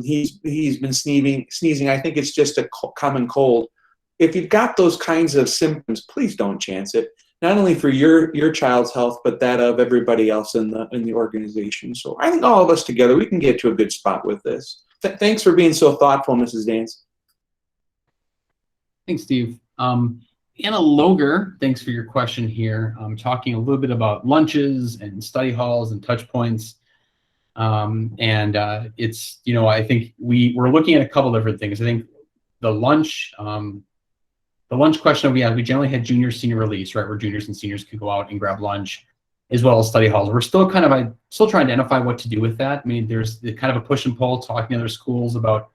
he's been sneezing. I think it's just a common cold. If you've got those kinds of symptoms, please don't chance it. Not only for your child's health, but that of everybody else in the organization. So I think all of us together, we can get to a good spot with this. Thanks for being so thoughtful, Mrs. Dance. Thanks, Steve. Anna Loger, thanks for your question here. Talking a little bit about lunches and study halls and touch points. It's, you know, I think we're looking at a couple different things. I think the lunch question we had, we generally had junior, senior release, right, where juniors and seniors could go out and grab lunch, as well as study halls. We're still trying to identify what to do with that. I mean, there's kind of a push and pull, talking to other schools about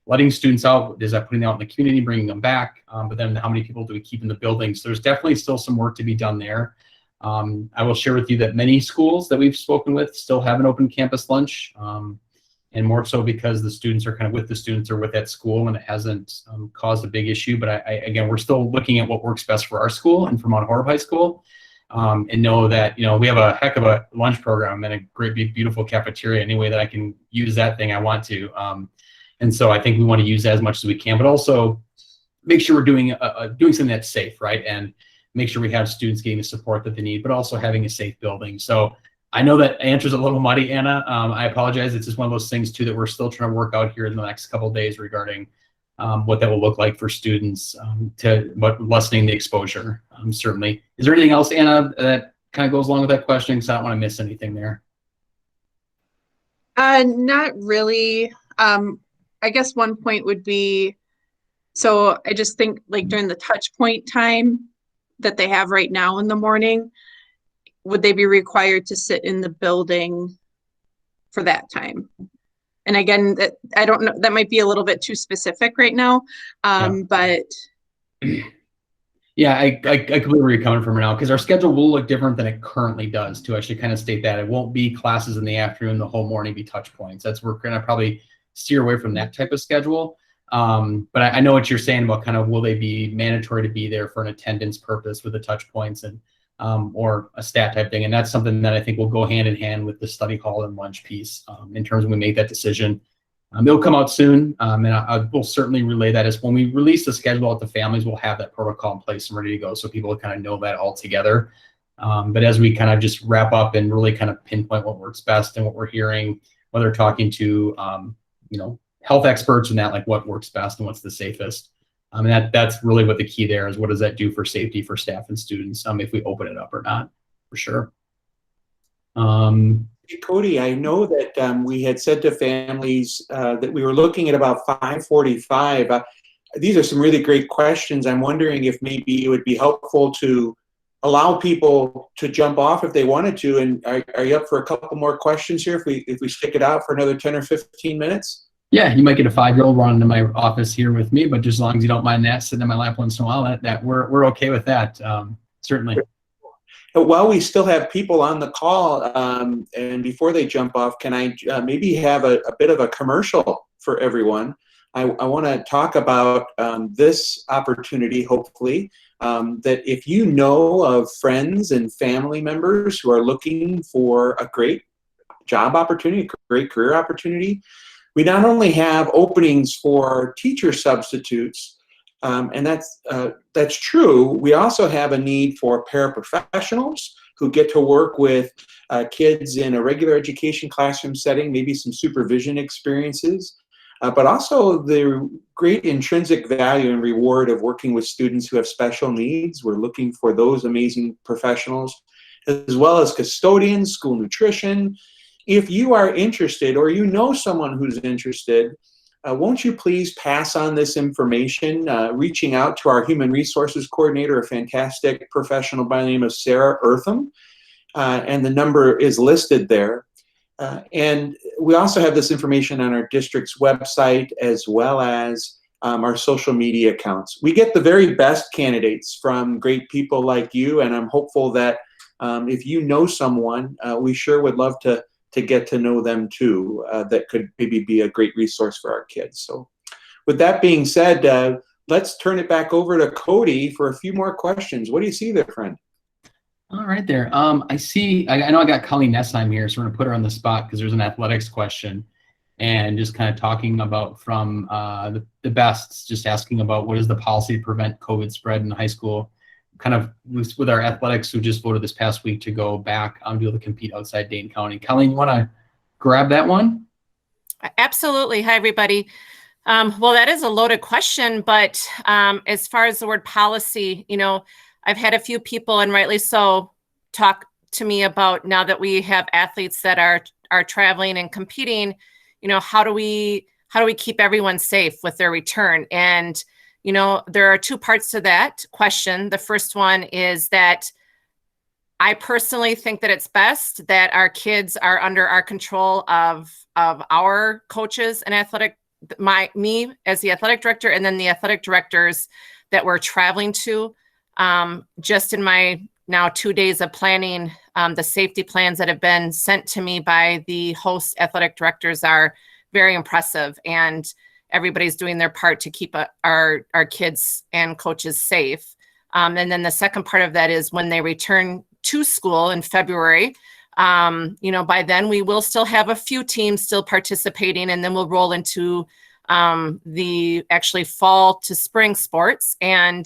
letting students out. Is that putting them out in the community, bringing them back? But then how many people do we keep in the building? So there's definitely still some work to be done there. I will share with you that many schools that we've spoken with still have an open campus lunch. And more so because the students are kind of with the students or with that school, and it hasn't caused a big issue. But again, we're still looking at what works best for our school and for Mount Horeb High School, and know that, you know, we have a heck of a lunch program and a great, big, beautiful cafeteria. Any way that I can use that thing, I want to. And so I think we want to use that as much as we can, but also make sure we're doing something that's safe, right? And make sure we have students getting the support that they need, but also having a safe building. So I know that answer's a little muddy, Anna. I apologize. It's just one of those things too that we're still trying to work out here in the next couple of days regarding what that will look like for students but lessening the exposure, certainly. Is there anything else, Anna, that kind of goes along with that question? Because I don't want to miss anything there. Not really. I guess one point would be, so I just think like during the touch point time that they have right now in the morning, would they be required to sit in the building for that time? And again, that I don't know, that might be a little bit too specific right now, but. Yeah, I completely agree where you're coming from now, because our schedule will look different than it currently does too. I should kind of state that. It won't be classes in the afternoon, the whole morning be touch points. We're going to probably steer away from that type of schedule. But I know what you're saying about kind of, will they be mandatory to be there for an attendance purpose with the touch points and or a stat type thing. And that's something that I think will go hand in hand with the study hall and lunch piece in terms of when we make that decision. It'll come out soon, and I will certainly relay that as when we release the schedule out to families, we'll have that protocol in place and ready to go, so people kind of know that all together. But as we kind of just wrap up and really kind of pinpoint what works best and what we're hearing, whether talking to health experts and that, like what works best and what's the safest. And that's really what the key there is. What does that do for safety for staff and students if we open it up or not, for sure. Cody, I know that we had said to families that we were looking at about 5:45. These are some really great questions. I'm wondering if maybe it would be helpful to allow people to jump off if they wanted to. And are you up for a couple more questions here if we stick it out for another 10 or 15 minutes? Yeah, you might get a 5-year-old running into my office here with me, but just as long as you don't mind that sitting in my lap once in a while, that we're okay with that. Certainly. While we still have people on the call, and before they jump off, can I maybe have a bit of a commercial for everyone? I want to talk about this opportunity, hopefully, that if you know of friends and family members who are looking for a great job opportunity, a great career opportunity, we not only have openings for teacher substitutes, and that's true. We also have a need for paraprofessionals who get to work with kids in a regular education classroom setting, maybe some supervision experiences, but also the great intrinsic value and reward of working with students who have special needs. We're looking for those amazing professionals, as well as custodians, school nutrition. If you are interested or you know someone who's interested, won't you please pass on this information, reaching out to our human resources coordinator, a fantastic professional by the name of Sarah Eartham, and the number is listed there. And we also have this information on our district's website as well as our social media accounts. We get the very best candidates from great people like you, and I'm hopeful that if you know someone, we sure would love to get to know them too, that could maybe be a great resource for our kids. So with that being said, let's turn it back over to Cody for a few more questions. What do you see there, friend? All right there. I see, I know I got Colleen Nessheim here, so we're gonna put her on the spot because there's an athletics question, and just kind of talking about from the bests, just asking about what is the policy to prevent COVID spread in high school, kind of with our athletics who just voted this past week to go back to be able to compete outside Dane County. Colleen, you want to grab that one? Absolutely. Hi, everybody. Well, that is a loaded question, but as far as the word policy, I've had a few people, and rightly so, talk to me about now that we have athletes that are traveling and competing, how do we keep everyone safe with their return? And there are two parts to that question. The first one is that I personally think that it's best that our kids are under our control of our coaches and me as the athletic director, and then the athletic directors that we're traveling to. Just in my now 2 days of planning, the safety plans that have been sent to me by the host athletic directors are very impressive, and everybody's doing their part to keep our kids and coaches safe. And then the second part of that is when they return to school in February, by then we will still have a few teams still participating, and then we'll roll into the actually fall to spring sports. And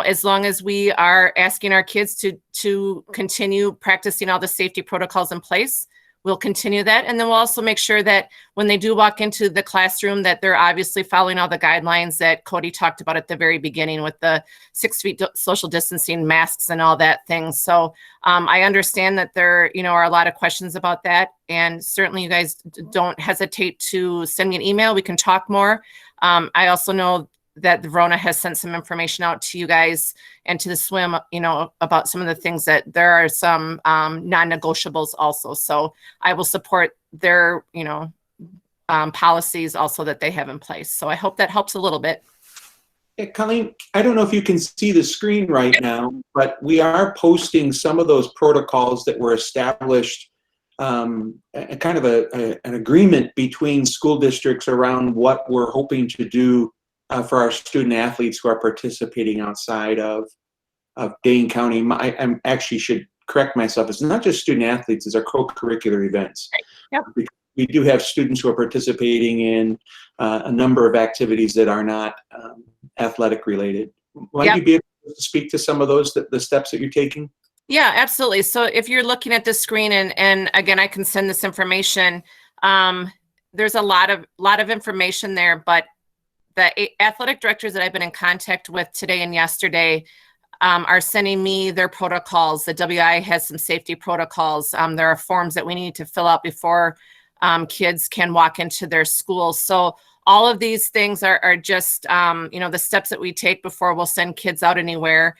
as long as we are asking our kids to continue practicing all the safety protocols in place, we'll continue that. And then we'll also make sure that when they do walk into the classroom, that they're obviously following all the guidelines that Cody talked about at the very beginning with the 6 feet social distancing, masks, and all that thing. So I understand that there, are a lot of questions about that. And certainly you guys don't hesitate to send me an email. We can talk more. I also know that the Verona has sent some information out to you guys and to the swim, about some of the things that there are some non-negotiables also. So I will support their, policies also that they have in place. So I hope that helps a little bit. Yeah, Colleen, I don't know if you can see the screen right now, but we are posting some of those protocols that were established, kind of an agreement between school districts around what we're hoping to do for our student athletes who are participating outside of Dane County. I actually should correct myself. It's not just student athletes, it's our co-curricular events. Yep. We do have students who are participating in a number of activities that are not athletic related. Might you be able to speak to some of those, the steps that you're taking? Yeah, absolutely. So if you're looking at the screen, and again, I can send this information, there's a lot of information there, but the athletic directors that I've been in contact with today and yesterday are sending me their protocols. The WI has some safety protocols. There are forms that we need to fill out before kids can walk into their schools. So all of these things are just, the steps that we take before we'll send kids out anywhere.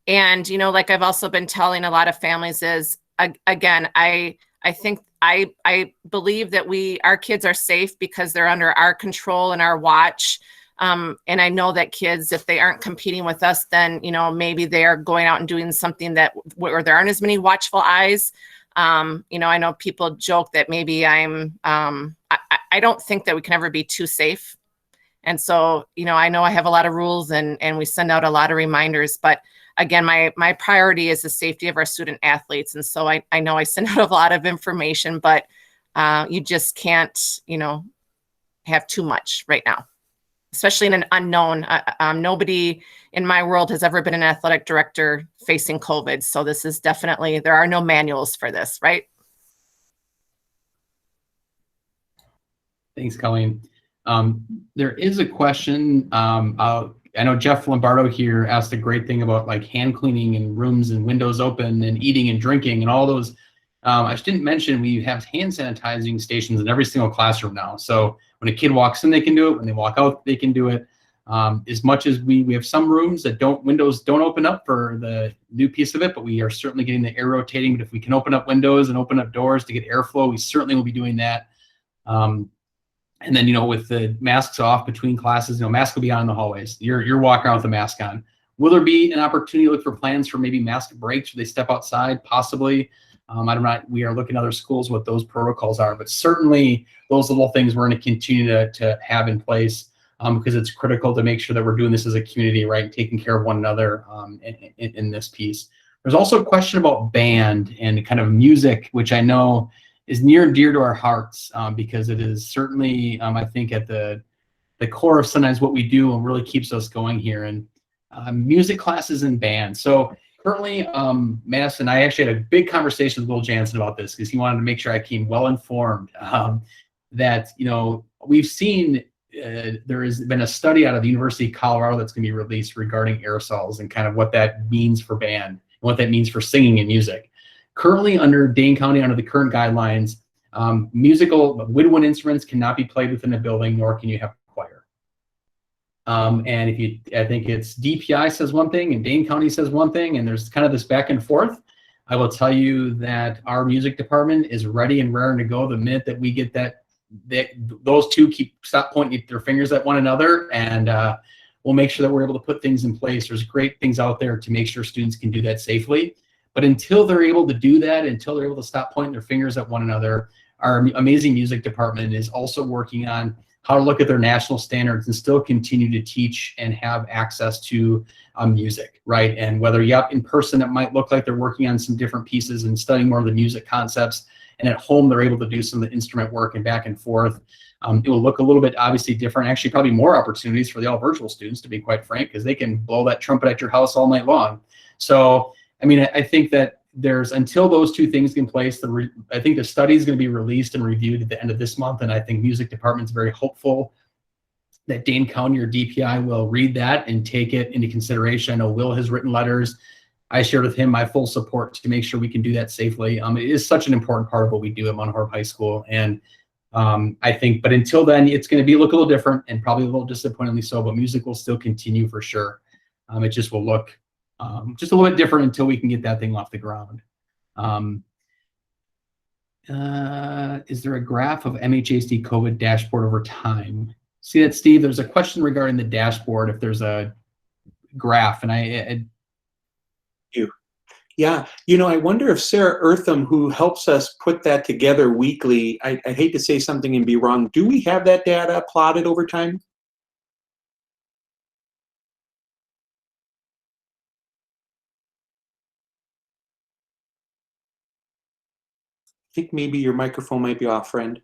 And, like I've also been telling a lot of families is, again, I think I believe that our kids are safe because they're under our control and our watch. And I know that kids, if they aren't competing with us, then, maybe they're going out and doing something where there aren't as many watchful eyes. I know people joke that maybe I don't think that we can ever be too safe. And so, I know I have a lot of rules and we send out a lot of reminders, but again, my priority is the safety of our student athletes. And so I know I send out a lot of information, but you just can't, have too much right now, especially in an unknown. Nobody in my world has ever been an athletic director facing COVID. So this is definitely, there are no manuals for this, right? Thanks, Colleen. There is a question. I know Jeff Lombardo here asked a great thing about like hand cleaning and rooms and windows open and eating and drinking and all those. I just didn't mention we have hand sanitizing stations in every single classroom now. So when a kid walks in, they can do it. When they walk out, they can do it. As much as we have some rooms that windows don't open up for the new piece of it, but we are certainly getting the air rotating. But if we can open up windows and open up doors to get airflow, we certainly will be doing that. And then, with the masks off between classes, masks will be on in the hallways. You're walking around with a mask on. Will there be an opportunity to look for plans for maybe mask breaks where they step outside? Possibly. We are looking at other schools what those protocols are, but certainly those little things we're going to continue to have in place because it's critical to make sure that we're doing this as a community, right? And taking care of one another in this piece. There's also a question about band and kind of music, which I know is near and dear to our hearts because it is certainly, I think, at the core of sometimes what we do and really keeps us going here. And music classes and band. So currently, Madison, I actually had a big conversation with Will Jansen about this because he wanted to make sure I came well informed that, we've seen there has been a study out of the University of Colorado that's going to be released regarding aerosols and kind of what that means for band and what that means for singing and music. Currently, under Dane County, under the current guidelines, musical woodwind instruments cannot be played within a building, nor can you have a choir. And I think it's DPI says one thing and Dane County says one thing, and there's kind of this back and forth. I will tell you that our music department is ready and raring to go the minute that we get that those two stop pointing their fingers at one another, and we'll make sure that we're able to put things in place. There's great things out there to make sure students can do that safely. But until they're able to do that, until they're able to stop pointing their fingers at one another, our amazing music department is also working on how to look at their national standards and still continue to teach and have access to music, right? And whether, in person, it might look like they're working on some different pieces and studying more of the music concepts, and at home, they're able to do some of the instrument work and back and forth. It will look a little bit obviously different, actually probably more opportunities for the all virtual students, to be quite frank, because they can blow that trumpet at your house all night long. So, I think that until those two things in place, I think the study is going to be released and reviewed at the end of this month, and I think music department's very hopeful that Dane County or DPI will read that and take it into consideration. I know Will has written letters. I shared with him my full support to make sure we can do that safely. It is such an important part of what we do at Mount Horeb High School, and I think, but until then, it's going to look a little different and probably a little disappointingly so, but music will still continue for sure. It just will look just a little bit different until we can get that thing off the ground. Is there a graph of MHASD COVID dashboard over time? See that, Steve? There's a question regarding the dashboard, if there's a graph, and Yeah, I wonder if Sarah Eartham, who helps us put that together weekly, I hate to say something and be wrong, do we have that data plotted over time? I think maybe your microphone might be off, friend.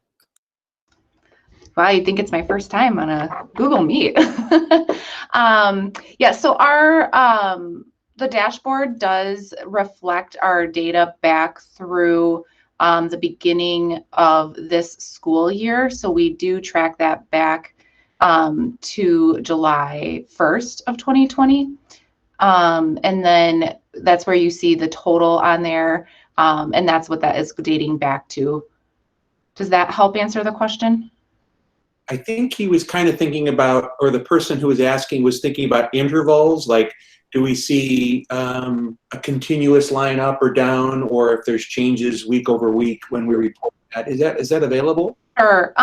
Wow, you think it's my first time on a Google Meet. Yeah, so the dashboard does reflect our data back through the beginning of this school year. So we do track that back to July 1st of 2020. And then that's where you see the total on there. And that's what that is dating back to. Does that help answer the question? I think he was kind of thinking about, or the person who was asking was thinking about intervals, like Do we see a continuous line up or down, or if there's changes week over week when we report that? Is that available? Sure.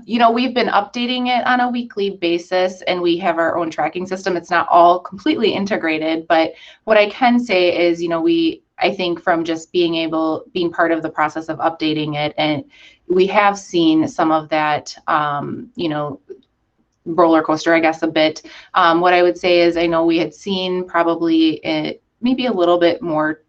We've been updating it on a weekly basis, and we have our own tracking system. It's not all completely integrated, but what I can say is, I think from just being part of the process of updating it, and we have seen some of that, roller coaster, I guess, a bit. What I would say is I know we had seen probably maybe a little bit more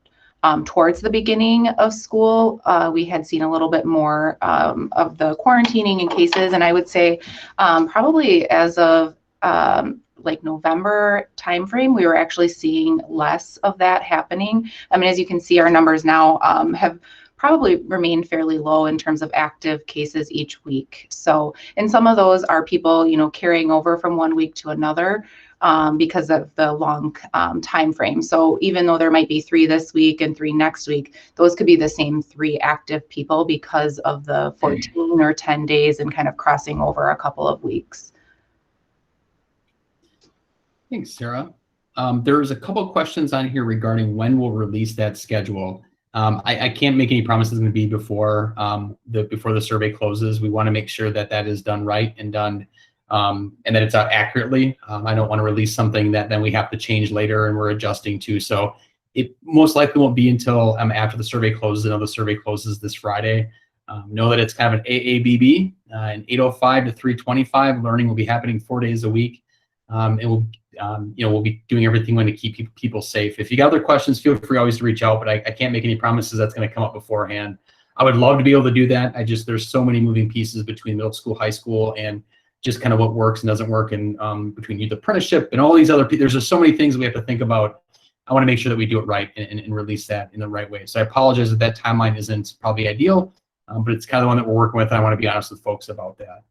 towards the beginning of school. We had seen a little bit more of the quarantining and cases, and I would say probably as of like November timeframe, we were actually seeing less of that happening. I mean, as you can see, our numbers now have probably remained fairly low in terms of active cases each week. So, and some of those are people, carrying over from one week to another because of the long time frame. So even though there might be 3 this week and 3 next week, those could be the same 3 active people because of the 14 or 10 days and kind of crossing over a couple of weeks. Thanks, Sarah. There's a couple of questions on here regarding when we'll release that schedule. I can't make any promises going to be before the survey closes. We want to make sure that that is done right and done and that it's out accurately. I don't want to release something that then we have to change later and we're adjusting to. So it most likely won't be until after the survey closes. I know the survey closes this Friday. Know that it's kind of an AABB, and 8:05 to 3:25. Learning will be happening 4 days a week. We'll be doing everything to keep people safe. If you got other questions, feel free always to reach out, but I can't make any promises that's going to come up beforehand. I would love to be able to do that. There's so many moving pieces between middle school, high school, and just kind of what works and doesn't work, and between youth apprenticeship and all these other people. There's just so many things we have to think about. I want to make sure that we do it right and release that in the right way. So I apologize that timeline isn't probably ideal, but it's kind of the one that we're working with, and I want to be honest with folks about that.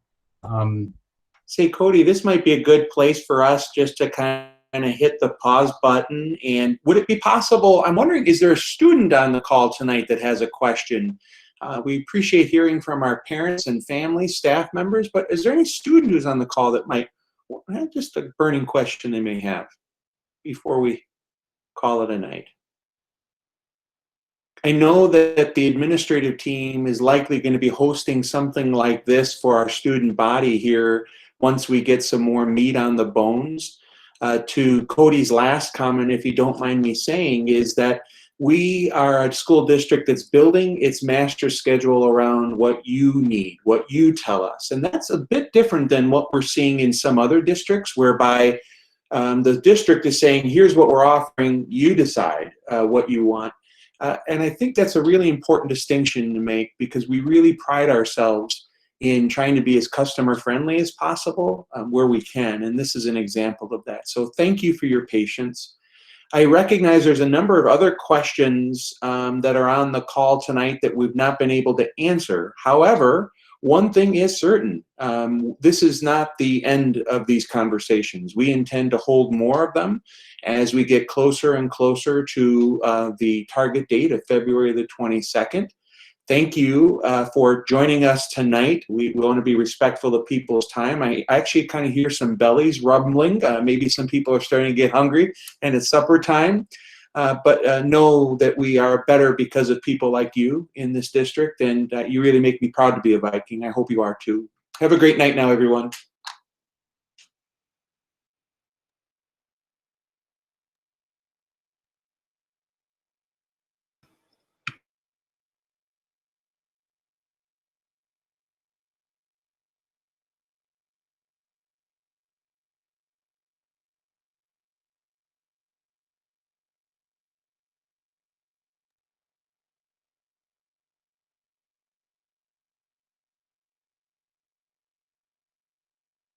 Say, Cody, this might be a good place for us just to kind of hit the pause button. And would it be possible, I'm wondering, is there a student on the call tonight that has a question? We appreciate hearing from our parents and families, staff members, but is there any student who's on the call that might have just a burning question they may have before we call it a night? I know that the administrative team is likely going to be hosting something like this for our student body here once we get some more meat on the bones. To Cody's last comment, if you don't mind me saying, is that we are a school district that's building its master schedule around what you need, what you tell us. And that's a bit different than what we're seeing in some other districts, whereby the district is saying, here's what we're offering, you decide what you want. And I think that's a really important distinction to make, because we really pride ourselves in trying to be as customer friendly as possible where we can. And this is an example of that. So thank you for your patience. I recognize there's a number of other questions that are on the call tonight that we've not been able to answer. However, one thing is certain, this is not the end of these conversations. We intend to hold more of them as we get closer and closer to the target date of February the 22nd. Thank you for joining us tonight. We want to be respectful of people's time. I actually kind of hear some bellies rumbling. Maybe some people are starting to get hungry and it's supper time. But know that we are better because of people like you in this district, and you really make me proud to be a Viking. I hope you are too. Have a great night now, everyone.